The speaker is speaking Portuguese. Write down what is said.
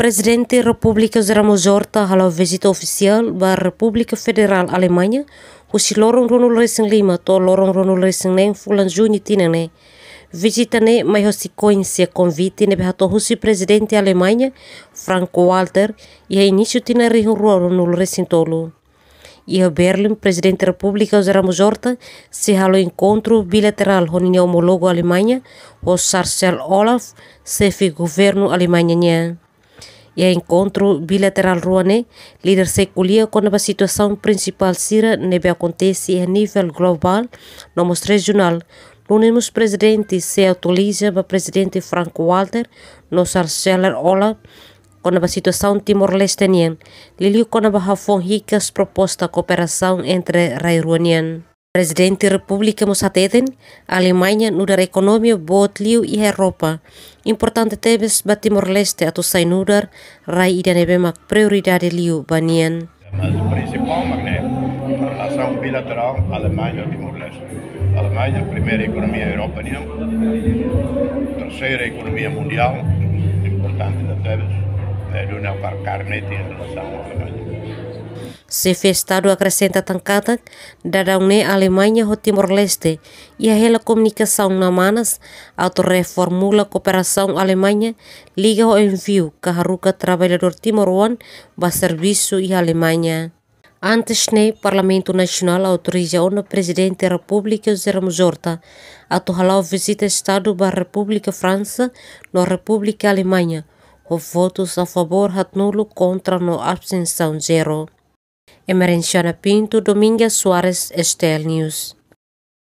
Presidente República Ramos Horta halau visita oficial ba República Federal Alemanha husi lorong Ronul Racing 5 to lorong Ronul Racing 9 fulan Junho tinane. Visita ne mai hosi coinsia convite ne behato husi Presidente Alemanha Frank-Walter e início tinari rua Ronul Racing tolo. E Berlim, Presidente República Ramos Horta se halau encontro bilateral com o homologo Alemanha o Charles Olaf, chefe governo Alemanha nya. E encontro bilateral ruane líder seculia com a situação principal sira nebe acontece a nível global, no regional. Unimos presidente se autoriza para presidente Frank-Walter no chanceler Olaf com a situação Timor-Leste nian. Liliu com a hafon ricas proposta cooperação entre Rairuanian. Presidente República Mosateten, Alemanha nudar economia bot liu e Europa. Importante tebes ba Timor-Leste atau sai nudar rai ida nebe mak prioridade liu banian. Mas o principal é a relação bilateral Alemanha-Timor-Leste. Alemanha, primeira economia Europa, terceira economia mundial, importante da tebes, de não carnet em relação à Alemanha. Se fez Estado acrescenta tancada da União Alemanha ao Timor-Leste e a rela comunicação na manas auto-reformula cooperação Alemanha liga ao envio carruca trabalhador timoruan para serviço e Alemanha. Antes ne Parlamento Nacional autoriza o Presidente da República Ramos Horta a halau visita Estado para a República França na República Alemanha com votos a favor hat nulo contra no abstenção zero. Emerenciana Pinto, Domingas Soares, Estel News.